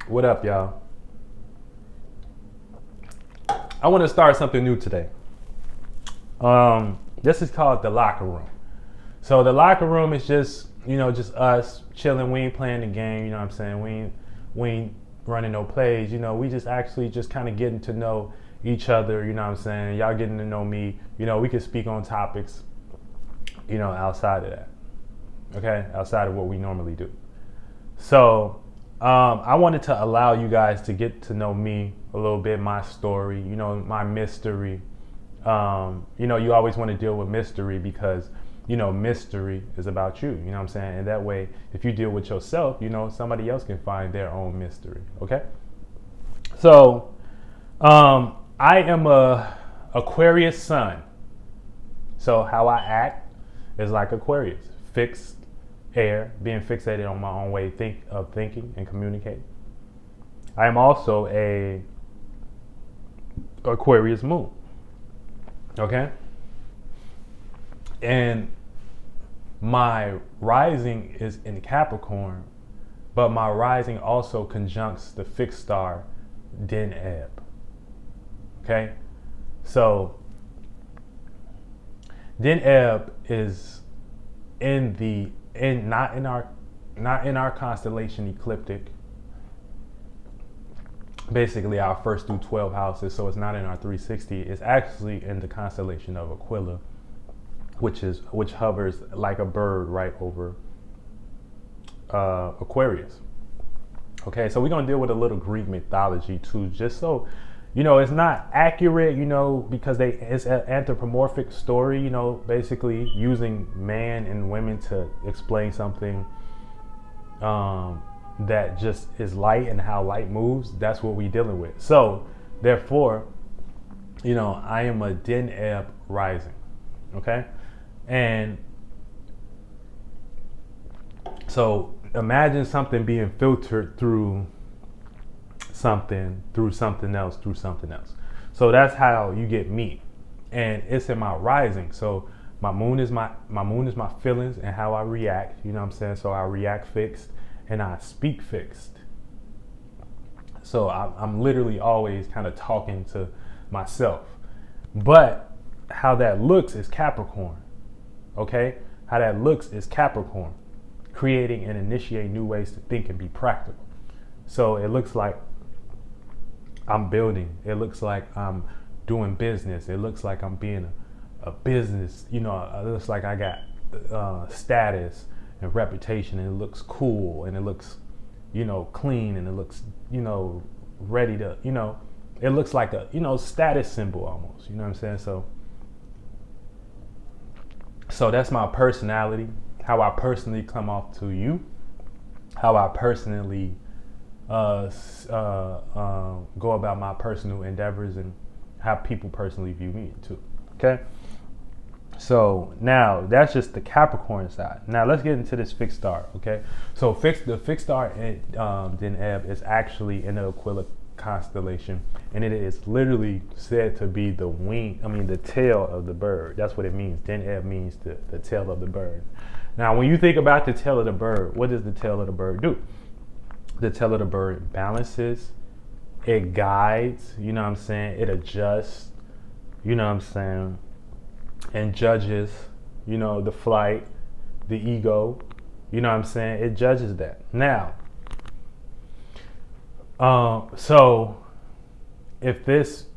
What up, y'all? I want to start something new today. This is called the locker room. So the locker room is just, just us chilling. We ain't playing the game. You know what I'm saying? We ain't running no plays. We just actually just kind of getting to know each other. You know what I'm saying? Y'all getting to know me. We can speak on topics. Outside of that. Okay, outside of what we normally do. So I wanted to allow you guys to get to know me a little bit, my story, my mystery. You always want to deal with mystery because, mystery is about you, you know what I'm saying? And that way, if you deal with yourself, somebody else can find their own mystery, okay? So I am a Aquarius sun. So how I act is like Aquarius, fixed air, being fixated on my own way of thinking and communicating. I am also a Aquarius moon. Okay? And my rising is in Capricorn, but my rising also conjuncts the fixed star Dheneb. Okay? So Dheneb is not in our constellation ecliptic. Basically our first through 12 houses, so it's not in our 360. It's actually in the constellation of Aquila, which hovers like a bird right over Aquarius. Okay, so we're gonna deal with a little Greek mythology too, just so it's not accurate, because it's an anthropomorphic story, basically using man and women to explain something that just is light and how light moves. That's what we're dealing with. So therefore, I am a Dheneb rising. Okay. And so imagine something being filtered through something else. So that's how you get me. And it's in my rising. So my moon is my feelings and how I react. You know what I'm saying? So I react fixed and I speak fixed. So I'm literally always kind of talking to myself. But how that looks is Capricorn. Okay? How that looks is Capricorn. Creating and initiating new ways to think and be practical. So it looks like I'm building. It looks like I'm doing business. It looks like I'm being a business. It looks like I got status and reputation, and it looks cool, and it looks, clean, and it looks, ready to, it looks like a, status symbol almost. You know what I'm saying? So that's my personality, how I personally come off to you, how I personally go about my personal endeavors, and how people personally view me too. Okay. So now that's just the Capricorn side. Now let's get into this fixed star. Okay. So the fixed star in Dheneb is actually in the Aquila constellation, and it is literally said to be the tail of the bird. That's what it means. Dheneb means the tail of the bird. Now, when you think about the tail of the bird, what does the tail of the bird do? The tail of the bird balances, it guides, it adjusts, and judges, the flight, the ego, it judges that. Now, so if this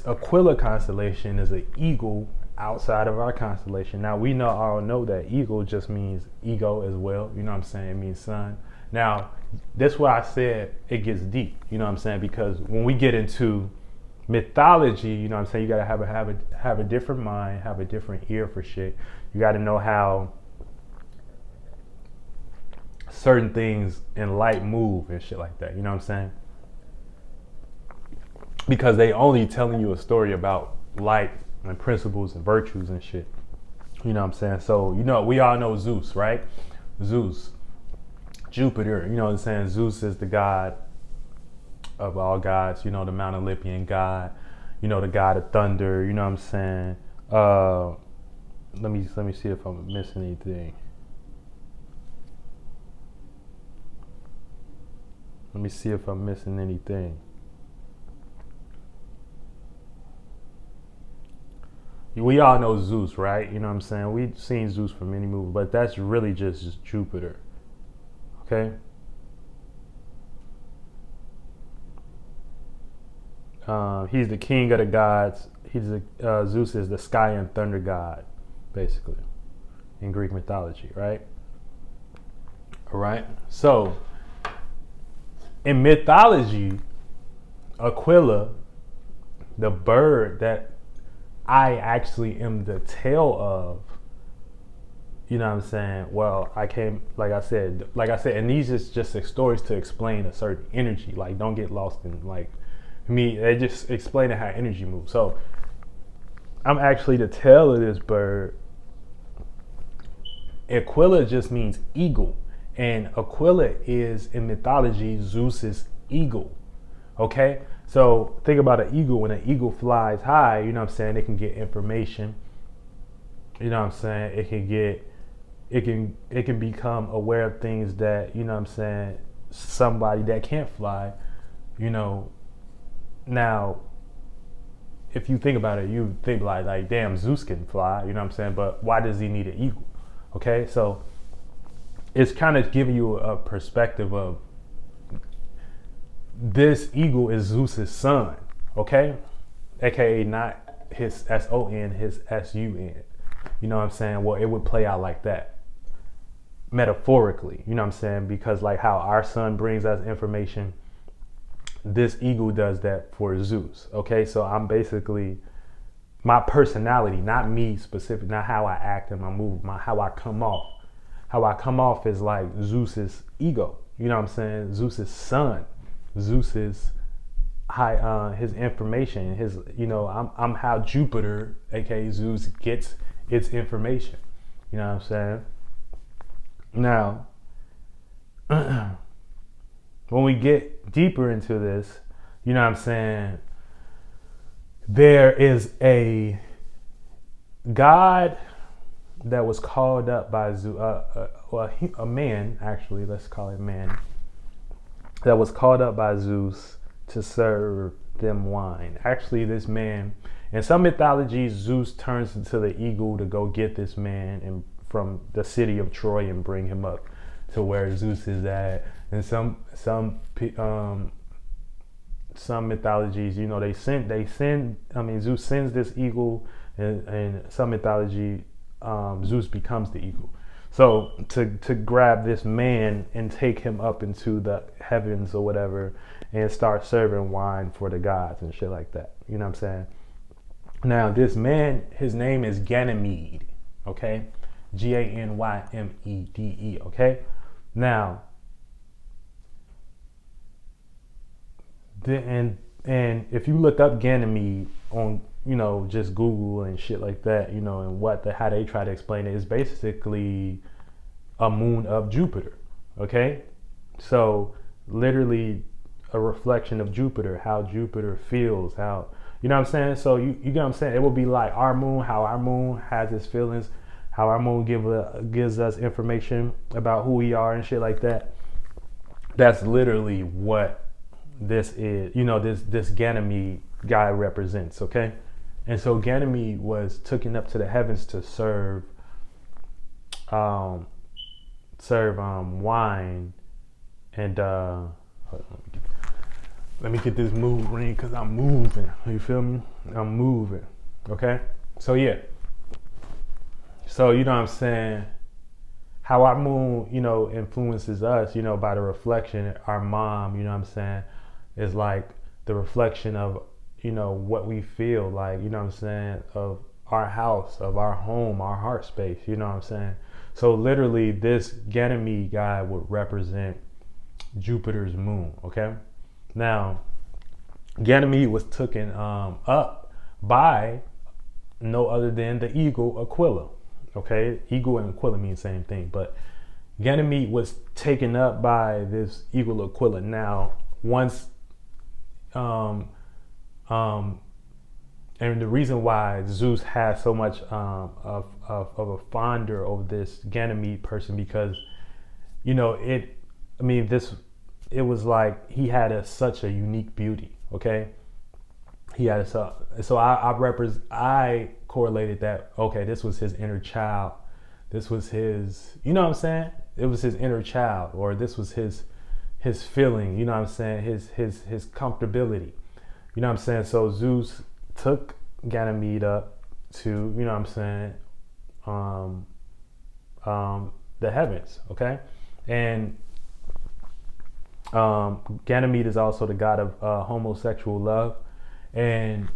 Aquila constellation is an eagle outside of our constellation, now we all know that eagle just means ego as well, it means sun. Now, that's why I said it gets deep, because when we get into mythology, you gotta have a different mind, have a different ear for shit. You gotta know how certain things in light move and shit like that, because they only telling you a story about light and principles and virtues and shit. So we all know Zeus, right? Zeus, Jupiter, Zeus is the god of all gods, the Mount Olympian god, the god of thunder, let me see if I'm missing anything. Let me see if I'm missing anything. We all know Zeus, right? You know what I'm saying? We've seen Zeus from many movies, but that's really just Jupiter. Okay? He's the king of the gods. Zeus is the sky and thunder god, basically, in Greek mythology, right? All right. So, in mythology, Aquila, the bird that I actually am the tail of, you know what I'm saying? Well, I came, like I said, and these is just stories to explain a certain energy. Like, don't get lost in like me. They just explaining how energy moves. So, I'm actually the tail of this bird. Aquila just means eagle, and Aquila is in mythology Zeus's eagle. Okay, so think about an eagle. When an eagle flies high, you know what I'm saying, it can get information. You know what I'm saying, it can become aware of things that, you know what I'm saying, somebody that can't fly, you know. Now, if you think about it, you think like damn, Zeus can fly, you know what I'm saying, but why does he need an eagle? Okay, so it's kind of giving you a perspective of this eagle is Zeus's son, okay? AKA not his S-O-N, his S-U-N. You know what I'm saying? Well, it would play out like that, metaphorically, you know what I'm saying? Because like how our son brings us information, this eagle does that for Zeus, okay? So I'm basically, my personality, not me specific, not how I act and my move, how I come off. How I come off is like Zeus's ego, you know what I'm saying? Zeus's son. Zeus's his information, his, you know, I'm how Jupiter, aka Zeus, gets its information. You know what I'm saying? Now, when we get deeper into this, you know what I'm saying, there is a god that was called up by Zeus, a man, actually, let's call it man, that was called up by Zeus to serve them wine. Actually, this man, in some mythologies, Zeus turns into the eagle to go get this man and from the city of Troy and bring him up to where Zeus is at. And some mythologies, you know, Zeus sends this eagle, and some mythology, Zeus becomes the eagle. So to grab this man and take him up into the heavens or whatever and start serving wine for the gods and shit like that. You know what I'm saying? Now this man, his name is Ganymede, okay? Ganymede, okay? Now, and if you look up Ganymede on, you know, just Google and shit like that, you know, and how they try to explain it is basically a moon of Jupiter, okay? So literally a reflection of Jupiter, how Jupiter feels, how, you know what I'm saying? So you get what I'm saying? It will be like our moon, how our moon has its feelings, how our moon gives us information about who we are and shit like that. That's literally what this is, you know, this Ganymede guy represents, okay? And so Ganymede was taken up to the heavens to serve wine, and hold on, let me get this move ring because I'm moving. You feel me? I'm moving. Okay. So yeah. So you know what I'm saying? How our moon, you know, influences us, you know, by the reflection. Our mom, you know what I'm saying, is like the reflection of, you know, what we feel like, you know what I'm saying, of our house, of our home, our heart space, you know what I'm saying? So literally this Ganymede guy would represent Jupiter's moon, okay? Now, Ganymede was taken up by no other than the eagle Aquila, okay? Eagle and Aquila mean the same thing, but Ganymede was taken up by this eagle Aquila. Now, once and the reason why Zeus has so much of a fonder over this Ganymede person, because, you know, this it was like he had such a unique beauty. Okay, he had so I correlated that. Okay, this was his inner child. This was his, you know what I'm saying? It was his inner child, or this was his feeling. You know what I'm saying? His comfortability. You know what I'm saying? So Zeus took Ganymede up to, you know what I'm saying, the heavens, okay? And Ganymede is also the god of homosexual love. And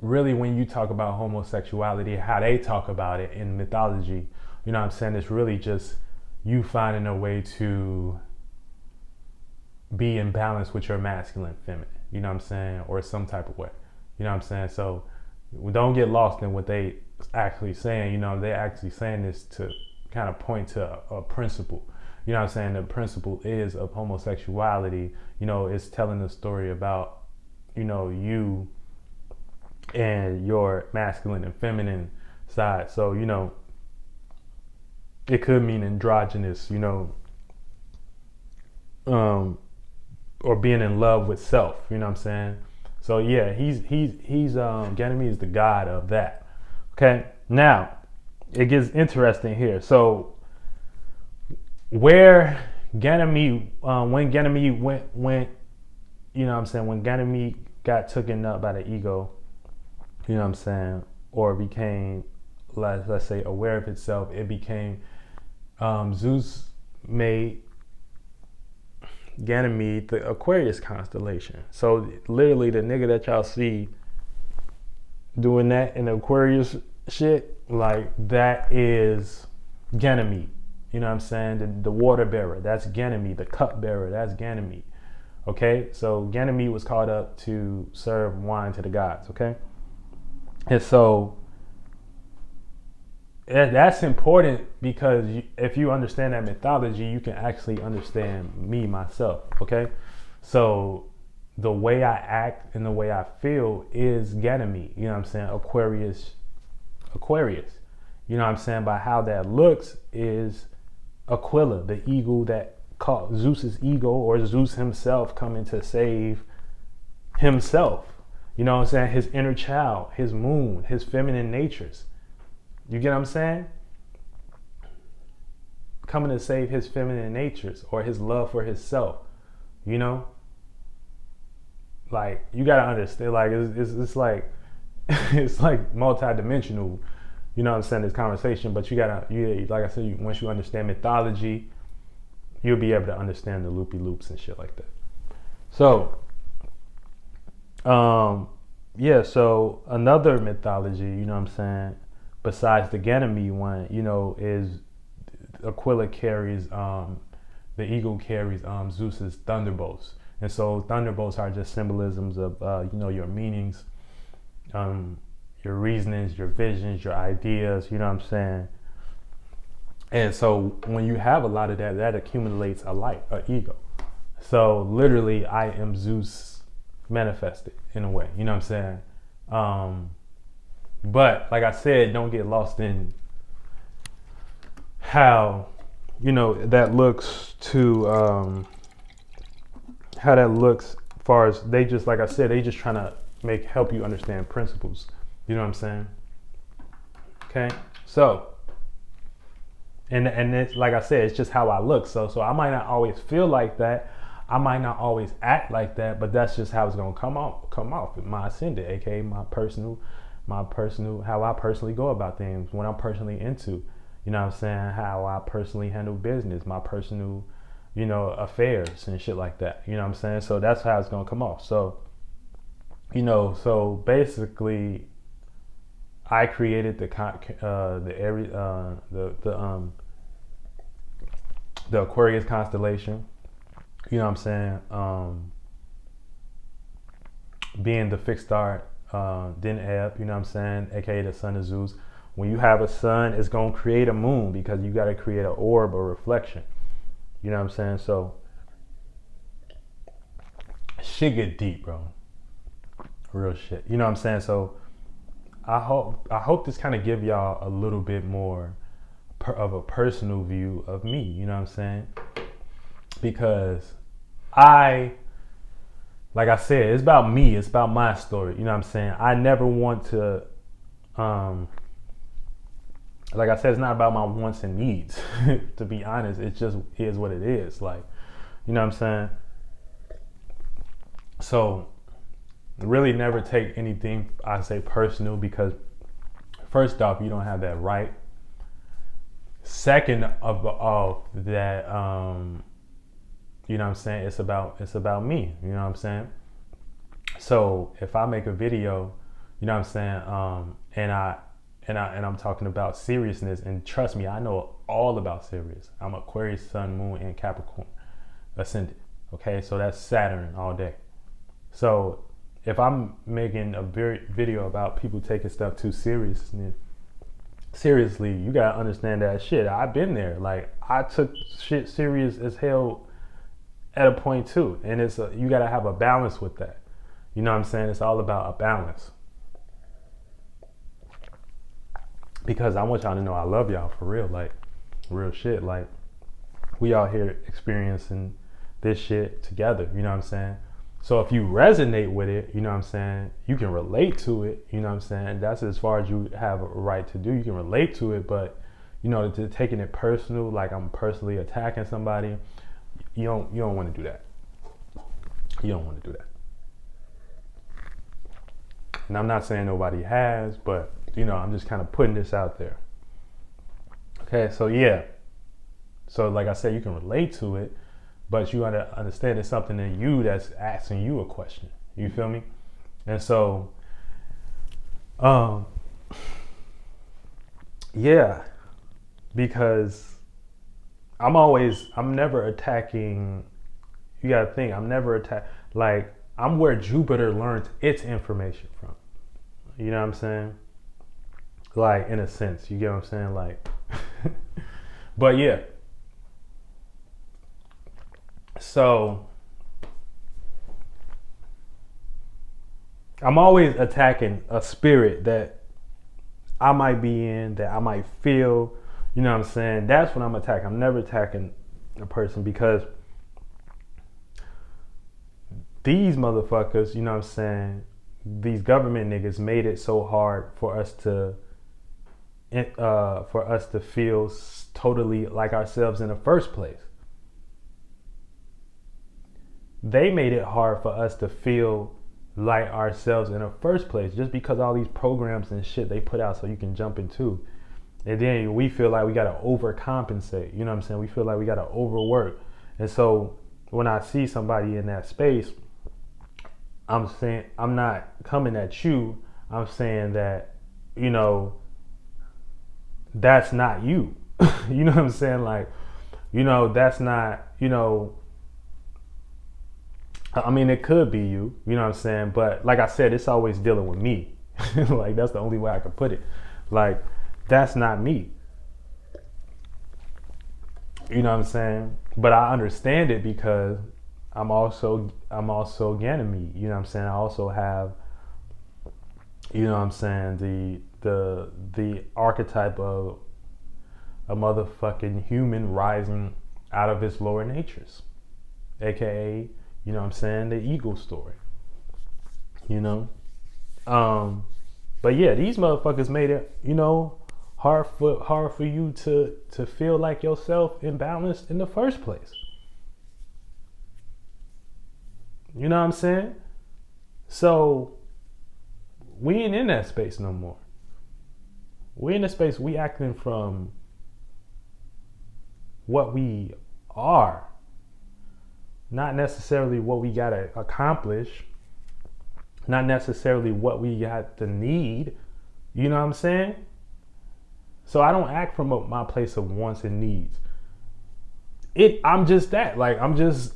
really, when you talk about homosexuality, how they talk about it in mythology, you know what I'm saying, it's really just you finding a way to be in balance with your masculine, feminine, you know what I'm saying, or some type of way, you know what I'm saying. So don't get lost in what they actually saying. You know, they're actually saying this to kind of point to a principle. You know what I'm saying? The principle is of homosexuality. You know, it's telling the story about, you know, you and your masculine and feminine side. So, you know, it could mean androgynous, you know, or being in love with self, you know what I'm saying? So yeah, he's Ganymede is the god of that. Okay, now it gets interesting here. So where Ganymede, when Ganymede went, you know what I'm saying, when Ganymede got taken up by the ego, you know what I'm saying, or became, let's say, aware of itself, it became, Zeus made Ganymede the Aquarius constellation. So literally the nigga that y'all see doing that in the Aquarius shit, like that is Ganymede. You know what I'm saying? The water bearer, that's Ganymede. The cup bearer, that's Ganymede. Okay, so Ganymede was called up to serve wine to the gods. Okay, and so that's important because if you understand that mythology, you can actually understand me, myself. Okay, so the way I act and the way I feel is Ganymede. You know what I'm saying? Aquarius. You know what I'm saying? By how that looks is Aquila, the eagle that called Zeus's ego, or Zeus himself coming to save himself. You know what I'm saying? His inner child, his moon, his feminine natures. You get what I'm saying? Coming to save his feminine natures or his love for himself. You know? Like, you gotta understand, like, it's like, it's like multi-dimensional, you know what I'm saying, this conversation, but you gotta, like I said, once you understand mythology, you'll be able to understand the loopy loops and shit like that. So, yeah, so another mythology, you know what I'm saying, besides the Ganymede one, you know, is Aquila carries, the eagle carries Zeus's thunderbolts. And so thunderbolts are just symbolisms of, you know, your meanings, your reasonings, your visions, your ideas, you know what I'm saying? And so when you have a lot of that, that accumulates an ego. So literally, I am Zeus manifested in a way, you know what I'm saying? But like I said, don't get lost in how, you know, that looks to, how that looks as far as they just, like I said, they just trying to help you understand principles. You know what I'm saying? Okay. So, and it's like I said, it's just how I look. So I might not always feel like that. I might not always act like that, but that's just how it's gonna come off. My ascendant, aka my personal, how I personally go about things, what I'm personally into. You know what I'm saying? How I personally handle business, my personal, you know, affairs and shit like that. You know what I'm saying? So that's how it's gonna come off. So, you know, so basically, I created the Aquarius constellation. You know what I'm saying? Being the Fixed Star Dheneb, you know what I'm saying? AKA the son of Zeus. When you have a sun, it's gonna create a moon because you gotta create an orb or reflection. You know what I'm saying? So shit get deep, bro. Real shit. You know what I'm saying? So I hope this kind of give y'all a little bit more of a personal view of me. You know what I'm saying? because I, like I said, it's about me. It's about my story. You know what I'm saying? I never want to, like I said, it's not about my wants and needs. To be honest, it just is what it is. Like, you know what I'm saying? So, really never take anything I say personal, because first off, you don't have that right. Second of that, you know what I'm saying? It's about me. You know what I'm saying? So if I make a video, you know what I'm saying, and I'm talking about seriousness, and trust me, I know all about serious. I'm Aquarius, Sun, Moon, and Capricorn ascendant. Okay, so that's Saturn all day. So if I'm making a video about people taking stuff too seriously, you gotta understand that shit. I've been there. Like, I took shit serious as hell at a point too, and you gotta have a balance with that. You know what I'm saying? It's all about a balance. Because I want y'all to know I love y'all for real, like real shit. Like, we all here experiencing this shit together. You know what I'm saying? So if you resonate with it, you know what I'm saying, you can relate to it, you know what I'm saying? That's as far as you have a right to do. You can relate to it, but, you know, to taking it personal, like I'm personally attacking somebody, you don't want to do that. You don't want to do that. And I'm not saying nobody has, but, you know, I'm just kind of putting this out there. Okay, so yeah. So like I said, you can relate to it, but you gotta understand it's something in you that's asking you a question. You feel me? And so, yeah, because I'm never attacking. You gotta think, I'm never like, I'm where Jupiter learns its information from. You know what I'm saying? Like, in a sense, you get what I'm saying? Like, but yeah. So I'm always attacking a spirit that I might be in, that I might feel, you know what I'm saying? That's what I'm attacking. I'm never attacking a person, because these motherfuckers, you know what I'm saying, these government niggas made it so hard for us to feel totally like ourselves in the first place. They made it hard for us to feel like ourselves in the first place, just because all these programs and shit they put out so you can jump into. And then we feel like we gotta overcompensate, you know what I'm saying? We feel like we gotta overwork. And so when I see somebody in that space, I'm saying, I'm not coming at you. I'm saying that, you know, that's not you. You know what I'm saying? Like, you know, that's not, you know, I mean, it could be you, you know what I'm saying? But like I said, it's always dealing with me. Like, that's the only way I could put it. Like, that's not me. You know what I'm saying? But I understand it, because I'm also Ganymede. You know what I'm saying? I also have, you know what I'm saying, the archetype of a motherfucking human rising out of its lower natures, aka, you know what I'm saying, the ego story. You know? But yeah, these motherfuckers made it, you know, hard for you to feel like yourself imbalanced in the first place. You know what I'm saying? So we ain't in that space no more. We in the space, we acting from what we are, not necessarily what we gotta accomplish, not necessarily what we got to need. You know what I'm saying? So I don't act from my place of wants and needs. I'm just that. Like, I'm just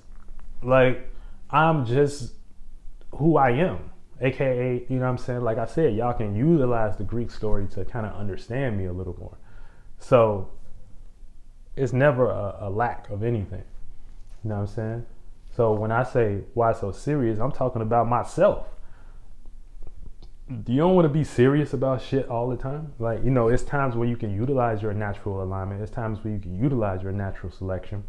who I am, aka, you know what I'm saying? Like I said, y'all can utilize the Greek story to kind of understand me a little more. So it's never a lack of anything. You know what I'm saying? So when I say why so serious, I'm talking about myself. You don't want to be serious about shit all the time. Like, you know, it's times where you can utilize your natural alignment. It's times where you can utilize your natural selection.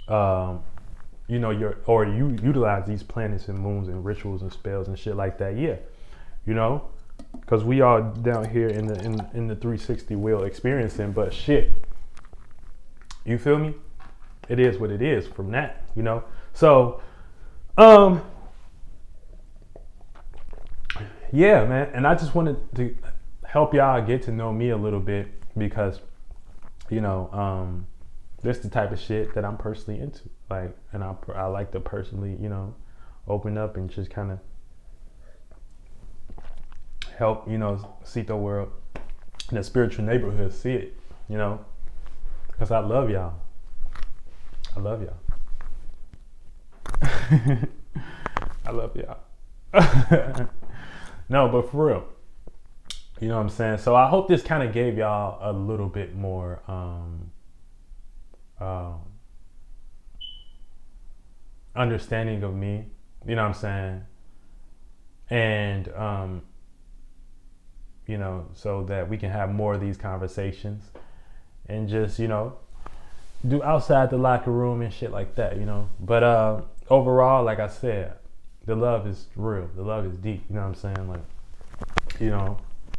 you know, you utilize these planets and moons and rituals and spells and shit like that. Yeah, you know, because we are down here in the 360 wheel experiencing, but shit, you feel me? It is what it is from that, you know. So, yeah, man, and I just wanted to help y'all get to know me a little bit because, you know, this is the type of shit that I'm personally into. Like, and I like to personally, you know, open up and just kind of help, you know, Ceito world in the spiritual neighborhood see it, you know, because I love y'all. I love y'all. I love y'all. No, but for real, you know what I'm saying? So I hope this kind of gave y'all a little bit more understanding of me, you know what I'm saying? And you know, so that we can have more of these conversations and just, you know, do outside the locker room and shit like that, you know. But overall, like I said, the love is real. The love is deep, you know what I'm saying? Like, you know,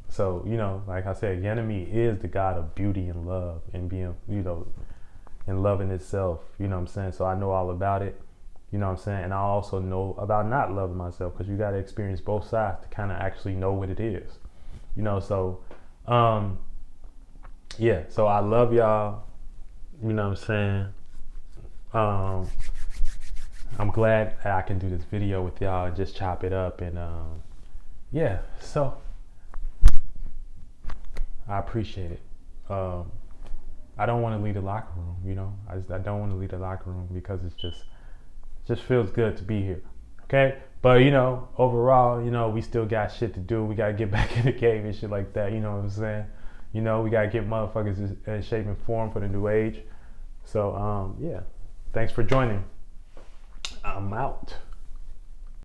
so, you know, like I said, Ganymede is the god of beauty and love and being, you know, and loving itself, you know what I'm saying? So I know all about it, you know what I'm saying? And I also know about not loving myself, because you got to experience both sides to kind of actually know what it is, you know. So yeah, so I love y'all, you know what I'm saying? I'm glad that I can do this video with y'all and just chop it up, and yeah, so I appreciate it. I don't want to leave the locker room, you know. I don't want to leave the locker room because it's just feels good to be here. Okay? But, you know, overall, you know, we still got shit to do. We got to get back in the cave and shit like that, you know what I'm saying? You know, we got to get motherfuckers in shape and form for the new age. So, yeah. Thanks for joining. I'm out.